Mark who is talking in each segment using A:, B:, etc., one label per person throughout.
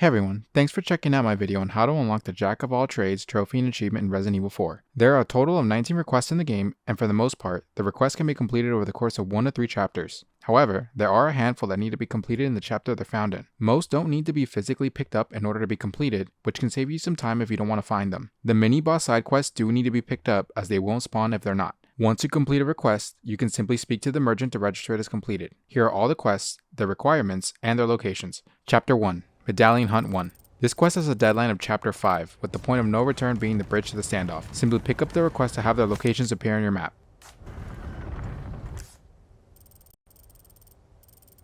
A: Hey everyone, thanks for checking out my video on how to unlock the Jack of all trades trophy and achievement in Resident Evil 4. There are a total of 19 requests in the game, and for the most part, the requests can be completed over the course of 1 to 3 chapters. However, there are a handful that need to be completed in the chapter they're found in. Most don't need to be physically picked up in order to be completed, which can save you some time if you don't want to find them. The mini-boss side quests do need to be picked up as they won't spawn if they're not. Once you complete a request, you can simply speak to the merchant to register it as completed. Here are all the quests, their requirements, and their locations. Chapter 1. Medallion Hunt 1. This quest has a deadline of Chapter 5, with the point of no return being the bridge to the standoff. Simply pick up the request to have their locations appear on your map.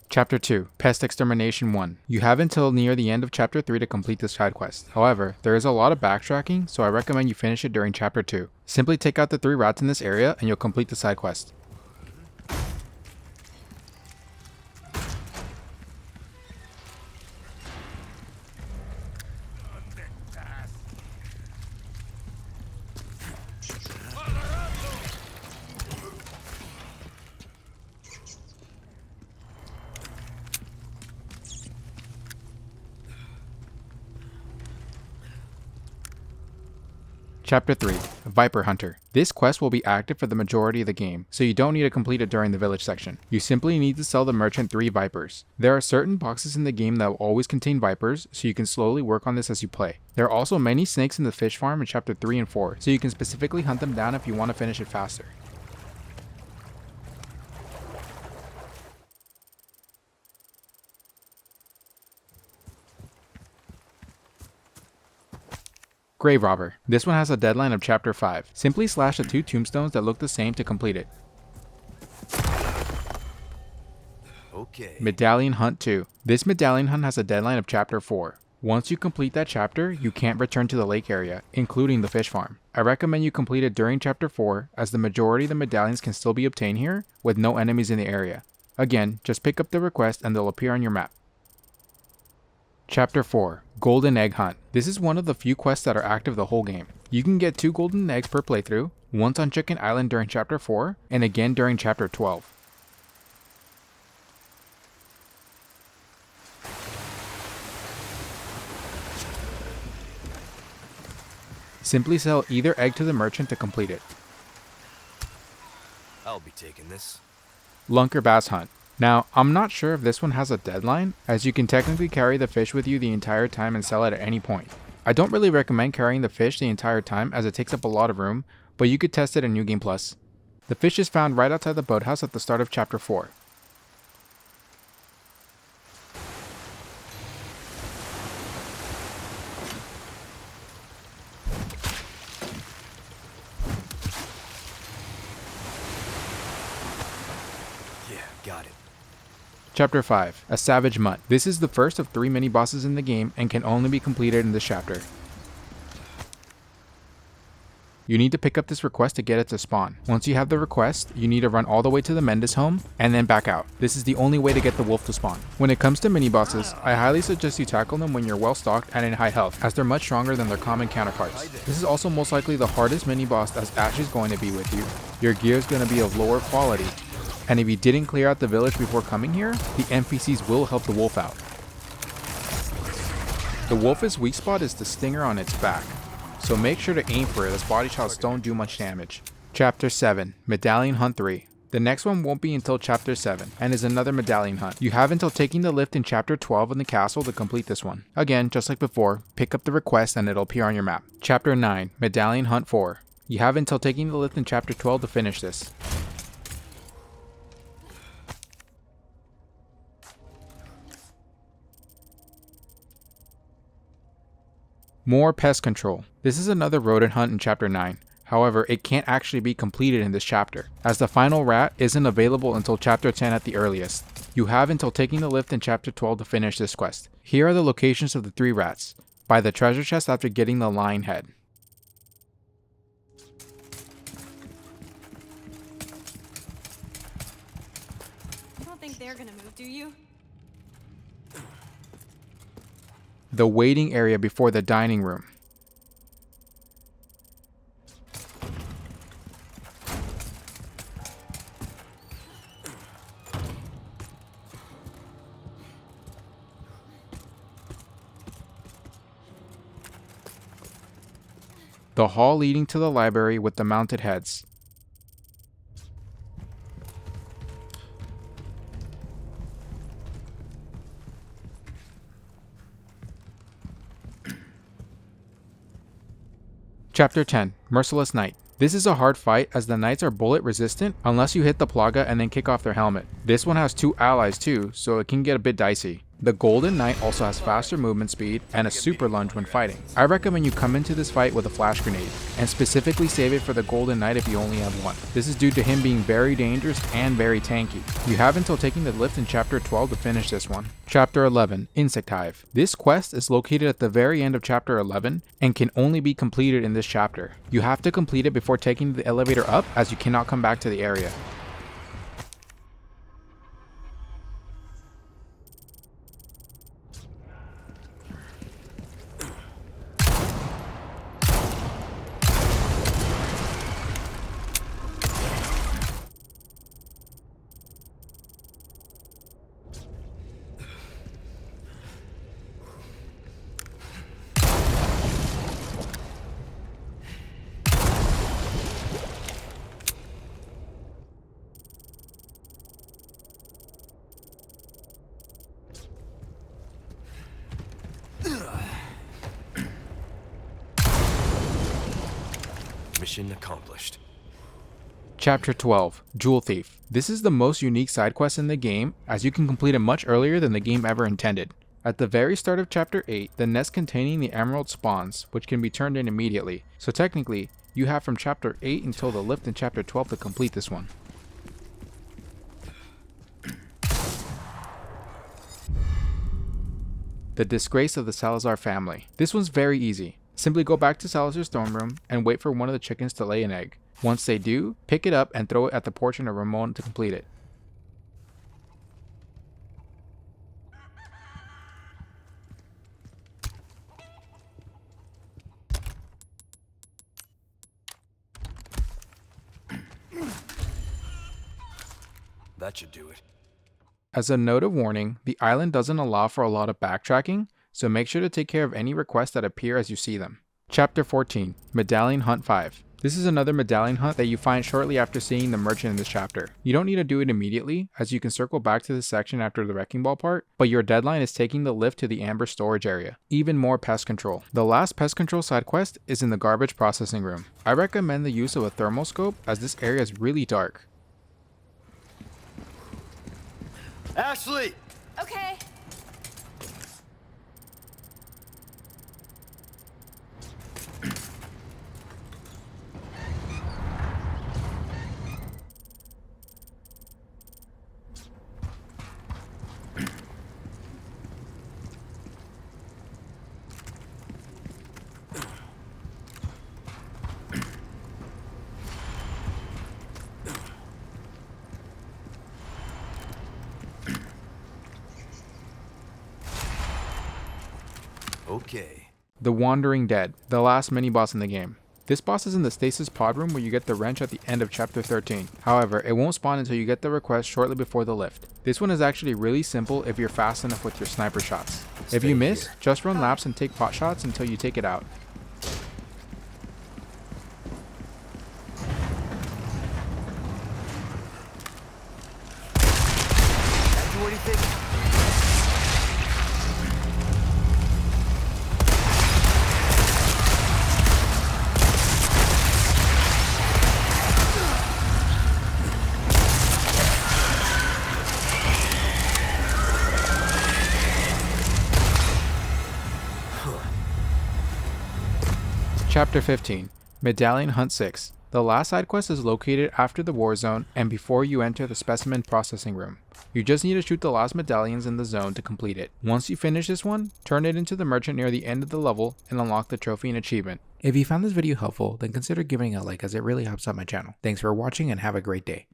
A: Chapter 2. Pest Extermination 1. You have until near the end of Chapter 3 to complete this side quest. However, there is a lot of backtracking, so I recommend you finish it during Chapter 2. Simply take out the 3 rats in this area and you'll complete the side quest. Chapter 3. Viper Hunter. This quest will be active for the majority of the game, so you don't need to complete it during the village section. You simply need to sell the merchant 3 vipers. There are certain boxes in the game that will always contain vipers, so you can slowly work on this as you play. There are also many snakes in the fish farm in Chapter 3 and 4, so you can specifically hunt them down if you want to finish it faster. Grave Robber. This one has a deadline of Chapter 5. Simply slash the 2 tombstones that look the same to complete it.
B: Okay.
A: Medallion Hunt 2. This medallion hunt has a deadline of Chapter 4. Once you complete that chapter, you can't return to the lake area, including the fish farm. I recommend you complete it during Chapter 4, as the majority of the medallions can still be obtained here, with no enemies in the area. Again, just pick up the request and they'll appear on your map. Chapter 4. Golden Egg Hunt. This is one of the few quests that are active the whole game. You can get 2 golden eggs per playthrough, once on Chicken Island during Chapter 4, and again during Chapter 12. Simply sell either egg to the merchant to complete it.
B: I'll be taking this.
A: Lunker Bass Hunt. Now, I'm not sure if this one has a deadline, as you can technically carry the fish with you the entire time and sell it at any point. I don't really recommend carrying the fish the entire time as it takes up a lot of room, but you could test it in New Game Plus. The fish is found right outside the boathouse at the start of Chapter 4.
B: Yeah, got it.
A: Chapter 5. A Savage Mutt. This is the first of 3 mini-bosses in the game and can only be completed in this chapter. You need to pick up this request to get it to spawn. Once you have the request, you need to run all the way to the Mendes home and then back out. This is the only way to get the wolf to spawn. When it comes to mini-bosses, I highly suggest you tackle them when you're well stocked and in high health, as they're much stronger than their common counterparts. This is also most likely the hardest mini-boss, as Ash is going to be with you. Your gear is going to be of lower quality, and if you didn't clear out the village before coming here, the NPCs will help the wolf out. The wolf's weak spot is the stinger on its back, so make sure to aim for it as body shots don't do much damage. Chapter 7. Medallion Hunt 3. The next one won't be until Chapter 7, and is another medallion hunt. You have until taking the lift in Chapter 12 in the castle to complete this one. Again, just like before, pick up the request and it'll appear on your map. Chapter 9. Medallion Hunt 4. You have until taking the lift in Chapter 12 to finish this. More Pest Control. This is another rodent hunt in Chapter 9. However, it can't actually be completed in this chapter, as the final rat isn't available until Chapter 10 at the earliest. You have until taking the lift in Chapter 12 to finish this quest. Here are the locations of the 3 rats. By the treasure chest after getting the lion head.
C: You don't think they're gonna move, do you?
A: The waiting area before the dining room. the hall leading to the library with the mounted heads. Chapter 10, Merciless Knight. This is a hard fight as the knights are bullet resistant unless you hit the plaga and then kick off their helmet. This one has 2 allies too, so it can get a bit dicey. The Golden Knight also has faster movement speed and a super lunge when fighting. I recommend you come into this fight with a flash grenade, and specifically save it for the Golden Knight if you only have one. This is due to him being very dangerous and very tanky. You have until taking the lift in chapter 12 to finish this one. Chapter 11, Insect Hive. This quest is located at the very end of chapter 11 and can only be completed in this chapter. You have to complete it before taking the elevator up as you cannot come back to the area.
B: Mission accomplished.
A: Chapter 12, Jewel Thief. This is the most unique side quest in the game, as you can complete it much earlier than the game ever intended. At the very start of chapter 8, the nest containing the emerald spawns, which can be turned in immediately. So technically, you have from chapter 8 until the lift in chapter 12 to complete this one. The Disgrace of the Salazar family. This one's very easy. Simply go back to Salazar's throne room and wait for one of the chickens to lay an egg. Once they do, pick it up and throw it at the portrait of Ramon to complete it.
B: That should do it.
A: As a note of warning, the island doesn't allow for a lot of backtracking, so make sure to take care of any requests that appear as you see them. Chapter 14, Medallion Hunt 5. This is another medallion hunt that you find shortly after seeing the merchant in this chapter. You don't need to do it immediately, as you can circle back to this section after the wrecking ball part, but your deadline is taking the lift to the amber storage area. Even more pest control. The last pest control side quest is in the garbage processing room. I recommend the use of a thermal scope as this area is really dark.
B: Ashley!
C: Okay.
B: Okay.
A: The Wandering Dead, the last mini-boss in the game. This boss is in the stasis pod room where you get the wrench at the end of chapter 13. However, it won't spawn until you get the request shortly before the lift. This one is actually really simple if you're fast enough with your sniper shots. If you miss, just run laps and take pot shots until you take it out.
B: Do anything?
A: Chapter 15, Medallion Hunt 6. The last side quest is located after the war zone and before you enter the specimen processing room. You just need to shoot the last medallions in the zone to complete it. Once you finish this one, turn it into the merchant near the end of the level and unlock the trophy and achievement. If you found this video helpful, then consider giving it a like as it really helps out my channel. Thanks for watching and have a great day.